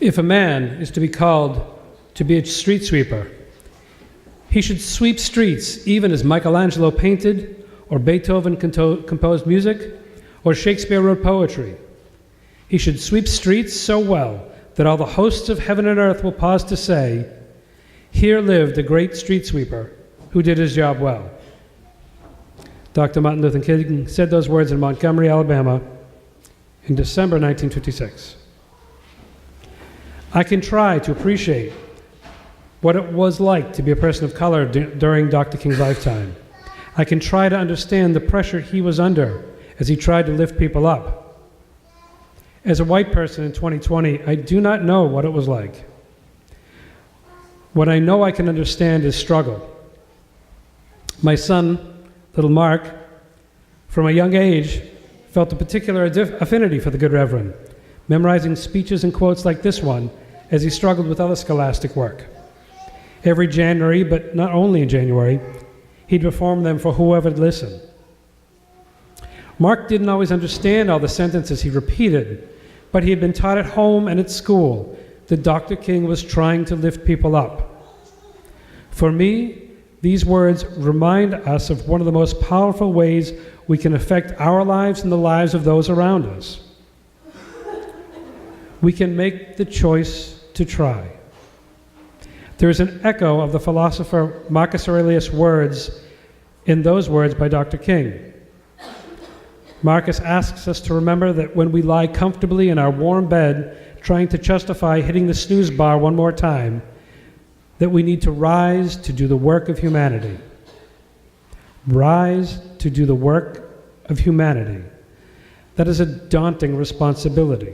If a man is to be called to be a street sweeper, he should sweep streets even as Michelangelo painted, or Beethoven composed music, or Shakespeare wrote poetry. He should sweep streets so well that all the hosts of heaven and earth will pause to say, "Here lived a great street sweeper who did his job well." Dr. Martin Luther King said those words in Montgomery, Alabama, in December 1956. I can try to appreciate what it was like to be a person of color during Dr. King's lifetime. I can try to understand the pressure he was under as he tried to lift people up. As a white person in 2020, I do not know what it was like. What I know I can understand is struggle. My son, little Mark, from a young age, felt a particular affinity for the good Reverend, memorizing speeches and quotes like this one as he struggled with other scholastic work. Every January, but not only in January, he'd perform them for whoever would listen. Mark didn't always understand all the sentences he repeated, but he had been taught at home and at school that Dr. King was trying to lift people up. For me, these words remind us of one of the most powerful ways we can affect our lives and the lives of those around us. We can make the choice to try. There is an echo of the philosopher Marcus Aurelius' words in those words by Dr. King. Marcus asks us to remember that when we lie comfortably in our warm bed, trying to justify hitting the snooze bar one more time, that we need to rise to do the work of humanity. Rise to do the work of humanity. That is a daunting responsibility.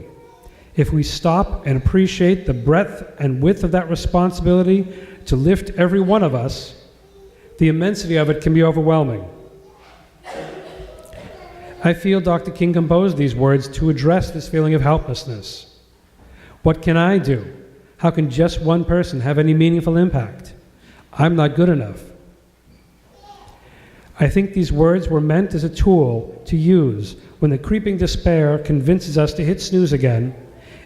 If we stop and appreciate the breadth and width of that responsibility to lift every one of us, the immensity of it can be overwhelming. I feel Dr. King composed these words to address this feeling of helplessness. What can I do? How can just one person have any meaningful impact? I'm not good enough. I think these words were meant as a tool to use when the creeping despair convinces us to hit snooze again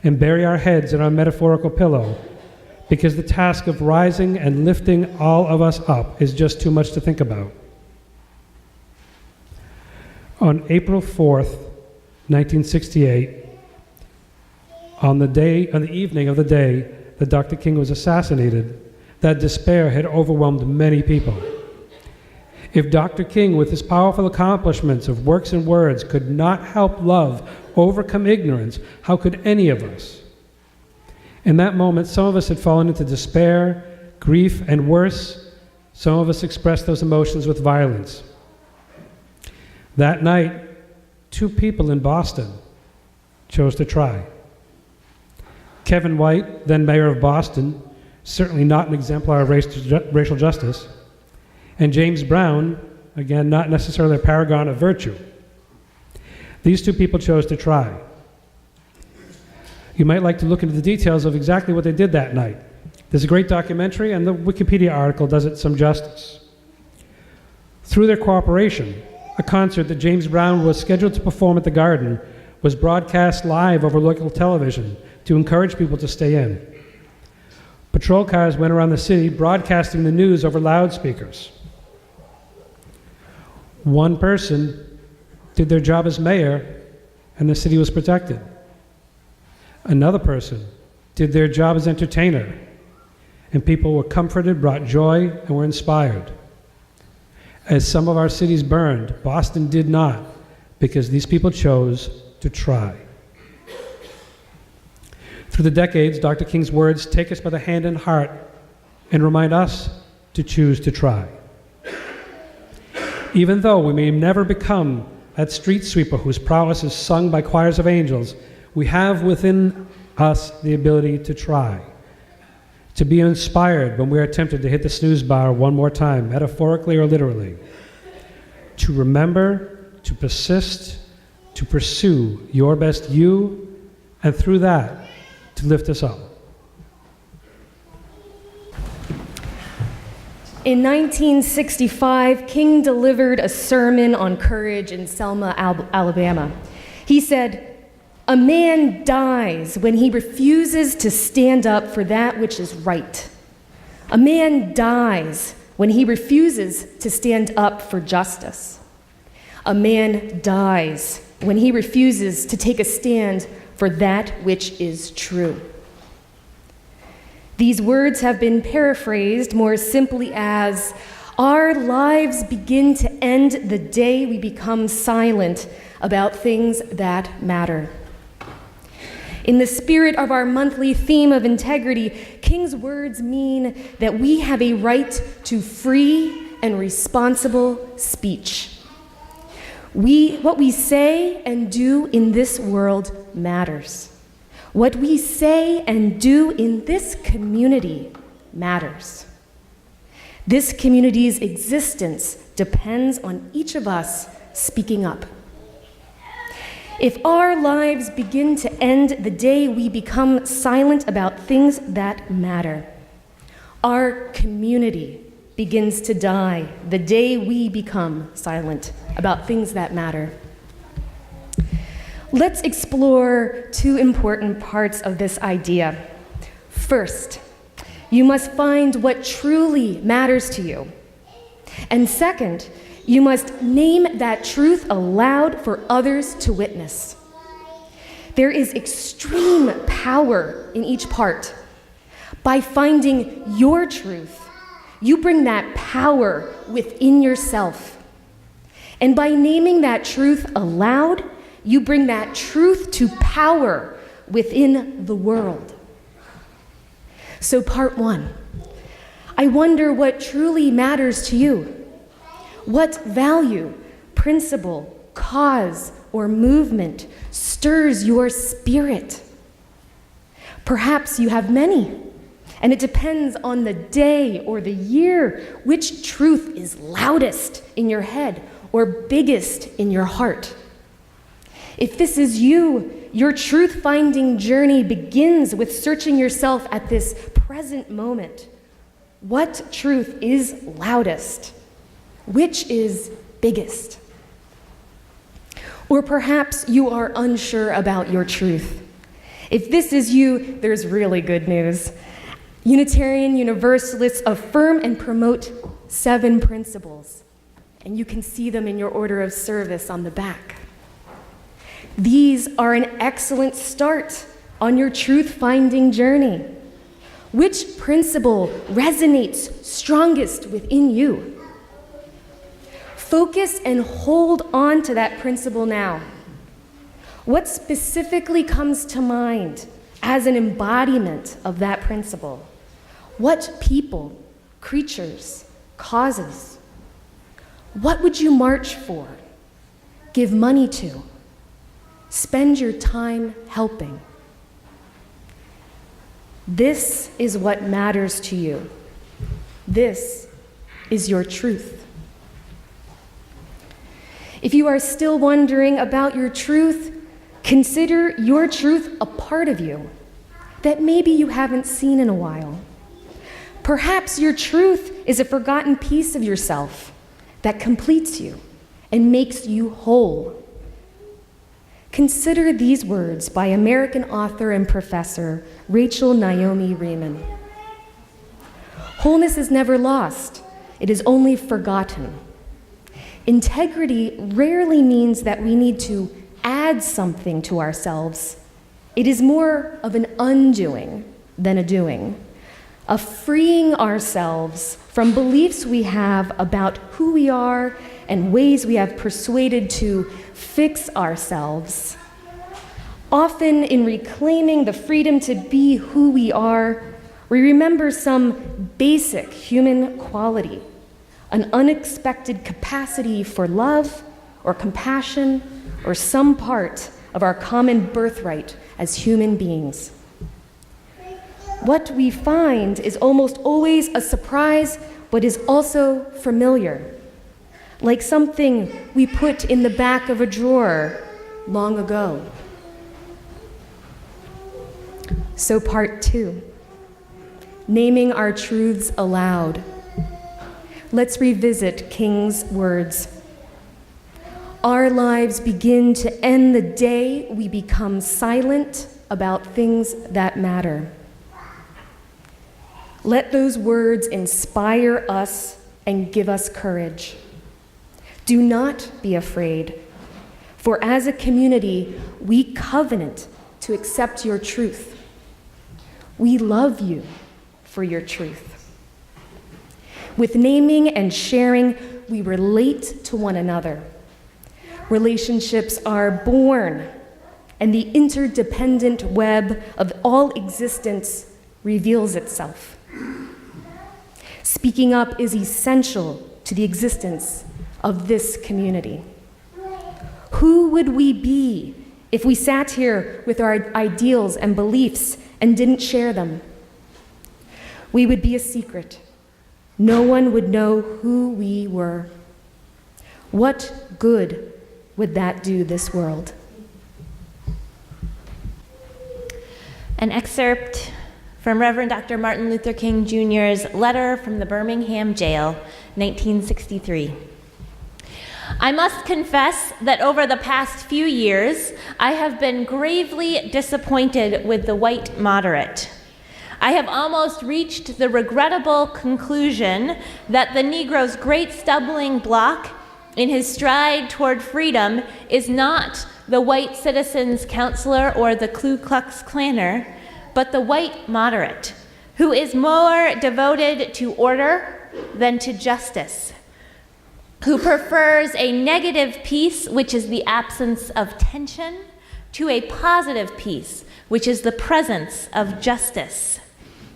and bury our heads in our metaphorical pillow, because the task of rising and lifting all of us up is just too much to think about. On April 4th, 1968, on the evening of the day that Dr. King was assassinated, that despair had overwhelmed many people. If Dr. King, with his powerful accomplishments of works and words, could not help love overcome ignorance, how could any of us? In that moment, some of us had fallen into despair, grief, and worse, some of us expressed those emotions with violence. That night, 2 people in Boston chose to try. Kevin White, then mayor of Boston, certainly not an exemplar of racial justice, and James Brown, again, not necessarily a paragon of virtue. These 2 people chose to try. You might like to look into the details of exactly what they did that night. There's a great documentary, and the Wikipedia article does it some justice. Through their cooperation, a concert that James Brown was scheduled to perform at the Garden was broadcast live over local television to encourage people to stay in. Patrol cars went around the city broadcasting the news over loudspeakers. One person did their job as mayor, and the city was protected. Another person did their job as entertainer, and people were comforted, brought joy, and were inspired. As some of our cities burned, Boston did not, because these people chose to try. Through the decades, Dr. King's words take us by the hand and heart and remind us to choose to try. Even though we may never become that street sweeper whose prowess is sung by choirs of angels, we have within us the ability to try, to be inspired when we are tempted to hit the snooze bar one more time, metaphorically or literally, to remember, to persist, to pursue your best you, and through that, to lift us up. In 1965, King delivered a sermon on courage in Selma, Alabama. He said, A man dies when he refuses to stand up for that which is right. A man dies when he refuses to stand up for justice. A man dies when he refuses to take a stand for that which is true. These words have been paraphrased more simply as, our lives begin to end the day we become silent about things that matter. In the spirit of our monthly theme of integrity, King's words mean that we have a right to free and responsible speech. What we say and do in this world matters. What we say and do in this community matters. This community's existence depends on each of us speaking up. If our lives begin to end the day we become silent about things that matter, our community begins to die the day we become silent about things that matter. Let's explore two important parts of this idea. First, you must find what truly matters to you. And second, you must name that truth aloud for others to witness. There is extreme power in each part. By finding your truth, you bring that power within yourself. And by naming that truth aloud, you bring that truth to power within the world. So part one, I wonder what truly matters to you. What value, principle, cause, or movement stirs your spirit? Perhaps you have many, and it depends on the day or the year which truth is loudest in your head or biggest in your heart. If this is you, your truth-finding journey begins with searching yourself at this present moment. What truth is loudest? Which is biggest? Or perhaps you are unsure about your truth. If this is you, there's really good news. Unitarian Universalists affirm and promote 7 principles, and you can see them in your order of service on the back. These are an excellent start on your truth-finding journey. Which principle resonates strongest within you? Focus and hold on to that principle now. What specifically comes to mind as an embodiment of that principle? What people, creatures, causes? What would you march for, give money to, spend your time helping? This is what matters to you. This is your truth. If you are still wondering about your truth, consider your truth a part of you that maybe you haven't seen in a while. Perhaps your truth is a forgotten piece of yourself that completes you and makes you whole. Consider these words by American author and professor Rachel Naomi Remen. Wholeness is never lost, it is only forgotten. Integrity rarely means that we need to add something to ourselves. It is more of an undoing than a doing, of freeing ourselves from beliefs we have about who we are and ways we have persuaded to fix ourselves. Often, in reclaiming the freedom to be who we are, we remember some basic human quality, an unexpected capacity for love or compassion or some part of our common birthright as human beings. What we find is almost always a surprise, but is also familiar, like something we put in the back of a drawer long ago. So part 2, naming our truths aloud. Let's revisit King's words. Our lives begin to end the day we become silent about things that matter. Let those words inspire us and give us courage. Do not be afraid, for as a community, we covenant to accept your truth. We love you for your truth. With naming and sharing, we relate to one another. Relationships are born, and the interdependent web of all existence reveals itself. Speaking up is essential to the existence of this community. Who would we be if we sat here with our ideals and beliefs and didn't share them? We would be a secret. No one would know who we were. What good would that do this world? An excerpt from Reverend Dr. Martin Luther King Jr.'s letter from the Birmingham jail, 1963. I must confess that over the past few years, I have been gravely disappointed with the white moderate. I have almost reached the regrettable conclusion that the Negro's great stumbling block in his stride toward freedom is not the white citizens' counselor or the Ku Klux Klanner, but the white moderate, who is more devoted to order than to justice, who prefers a negative peace, which is the absence of tension, to a positive peace, which is the presence of justice,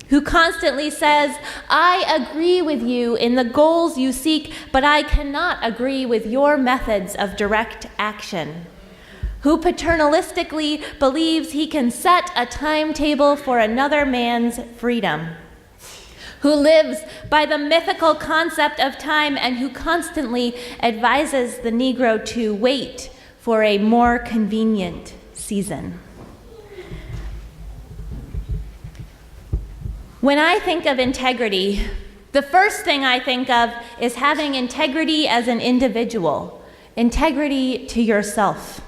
who constantly says, I agree with you in the goals you seek, but I cannot agree with your methods of direct action, who paternalistically believes he can set a timetable for another man's freedom, who lives by the mythical concept of time and who constantly advises the Negro to wait for a more convenient season. When I think of integrity, the first thing I think of is having integrity as an individual, integrity to yourself.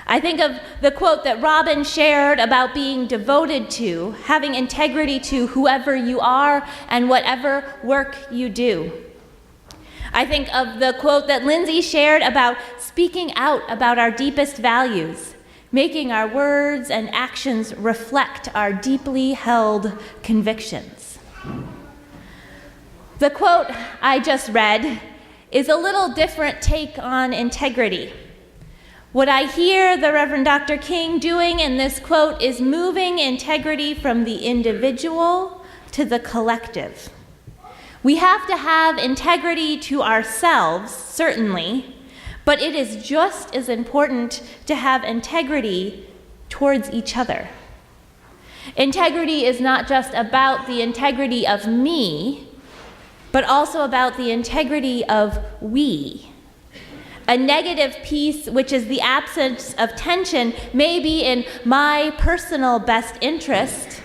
I think of the quote that Robin shared about being devoted to, having integrity to whoever you are and whatever work you do. I think of the quote that Lindsay shared about speaking out about our deepest values, making our words and actions reflect our deeply held convictions. The quote I just read is a little different take on integrity. What I hear the Reverend Dr. King doing in this quote is moving integrity from the individual to the collective. We have to have integrity to ourselves, certainly, but it is just as important to have integrity towards each other. Integrity is not just about the integrity of me, but also about the integrity of we. A negative peace, which is the absence of tension, may be in my personal best interest,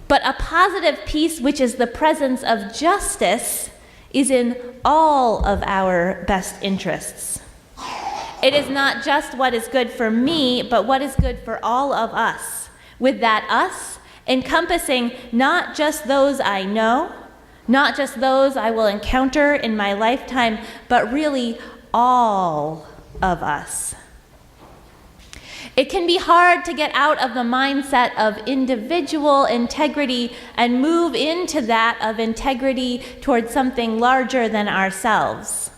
but a positive peace, which is the presence of justice, is in all of our best interests. It is not just what is good for me, but what is good for all of us. With that us encompassing not just those I know, not just those I will encounter in my lifetime, but really all of us. It can be hard to get out of the mindset of individual integrity and move into that of integrity towards something larger than ourselves.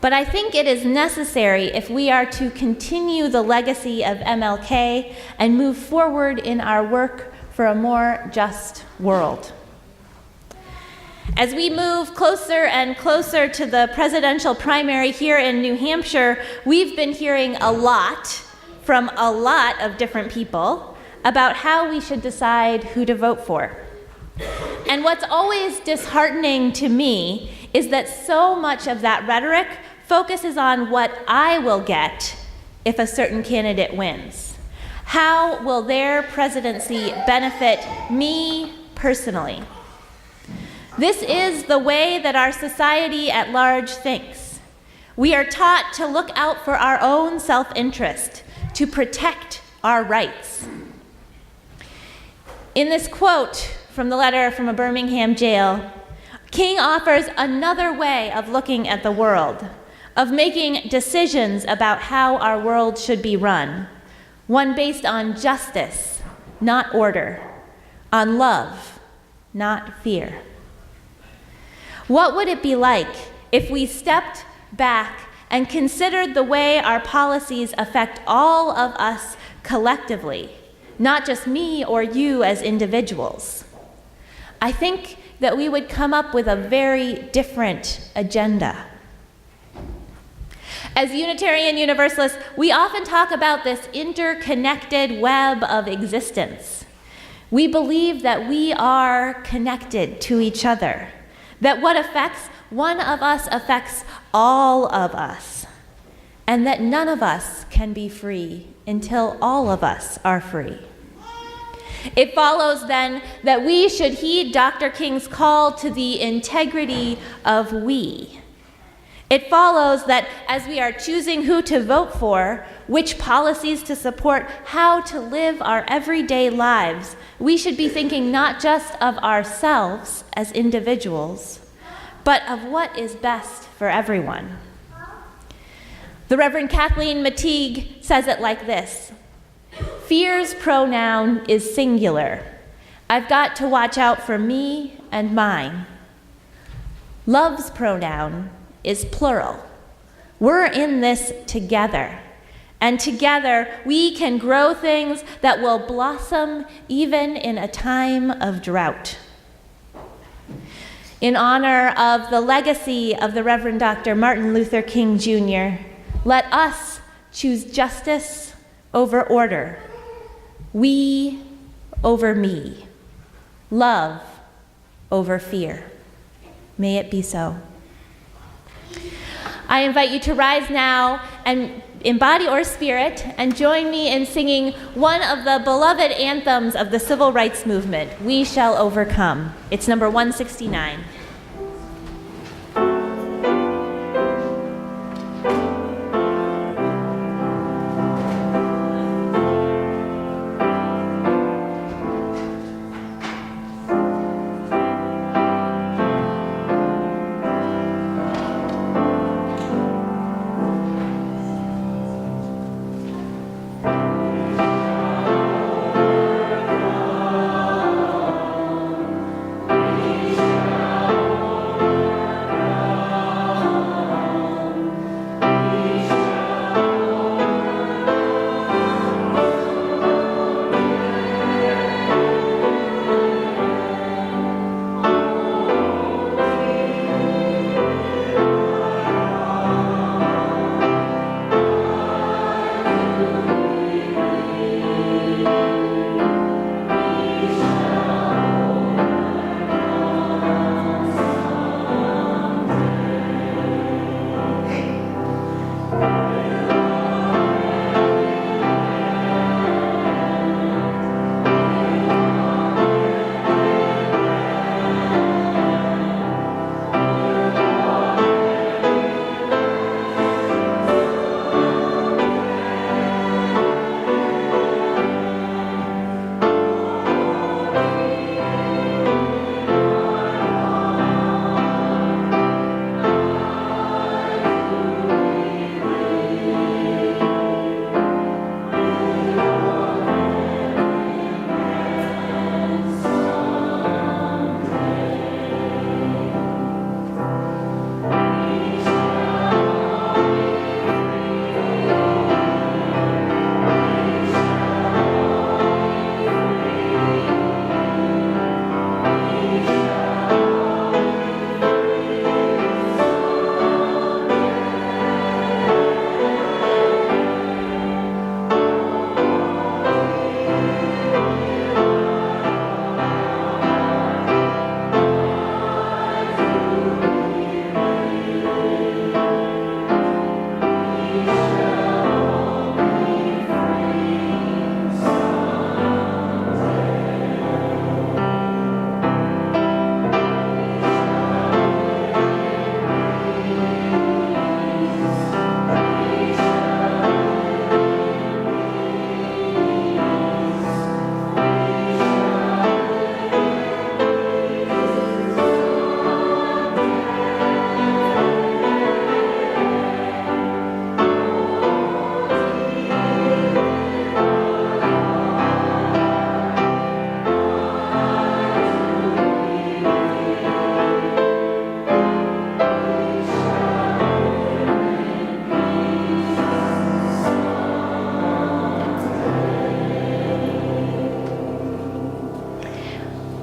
But I think it is necessary if we are to continue the legacy of MLK and move forward in our work for a more just world. As we move closer and closer to the presidential primary here in New Hampshire, we've been hearing a lot from a lot of different people about how we should decide who to vote for. And what's always disheartening to me is that so much of that rhetoric focuses on what I will get if a certain candidate wins. How will their presidency benefit me personally? This is the way that our society at large thinks. We are taught to look out for our own self-interest, to protect our rights. In this quote from the letter from a Birmingham jail, King offers another way of looking at the world, of making decisions about how our world should be run, one based on justice, not order, on love, not fear. What would it be like if we stepped back and considered the way our policies affect all of us collectively, not just me or you as individuals? I think that we would come up with a very different agenda. As Unitarian Universalists, we often talk about this interconnected web of existence. We believe that we are connected to each other, that what affects one of us affects all of us, and that none of us can be free until all of us are free. It follows then that we should heed Dr. King's call to the integrity of we. It follows that as we are choosing who to vote for, which policies to support, how to live our everyday lives, we should be thinking not just of ourselves as individuals, but of what is best for everyone. The Reverend Kathleen Mateague says it like this: fear's pronoun is singular. I've got to watch out for me and mine. Love's pronoun is plural. We're in this together. And together we can grow things that will blossom even in a time of drought. In honor of the legacy of the Reverend Dr. Martin Luther King Jr., let us choose justice over order, we over me, love over fear. May it be so. I invite you to rise now and in body or spirit and join me in singing one of the beloved anthems of the civil rights movement, We Shall Overcome. It's number 169.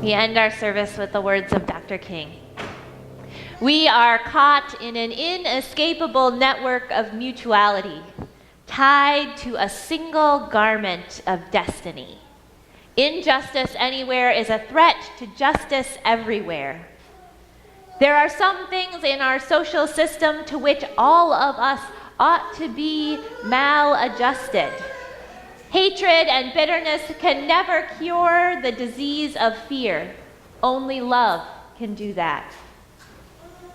We end our service with the words of Dr. King. We are caught in an inescapable network of mutuality, tied to a single garment of destiny. Injustice anywhere is a threat to justice everywhere. There are some things in our social system to which all of us ought to be maladjusted. Hatred and bitterness can never cure the disease of fear. Only love can do that.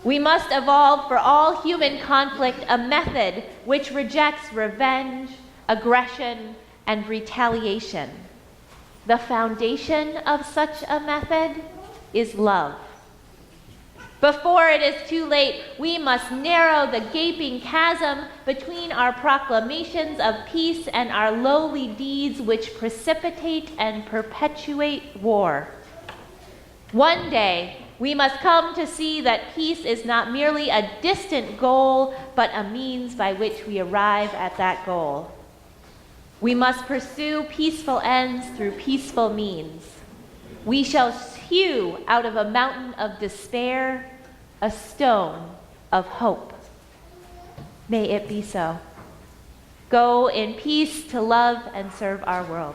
We must evolve for all human conflict a method which rejects revenge, aggression, and retaliation. The foundation of such a method is love. Before it is too late, we must narrow the gaping chasm between our proclamations of peace and our lowly deeds which precipitate and perpetuate war. One day, we must come to see that peace is not merely a distant goal, but a means by which we arrive at that goal. We must pursue peaceful ends through peaceful means. We shall hew out of a mountain of despair a stone of hope. May it be so. Go in peace to love and serve our world.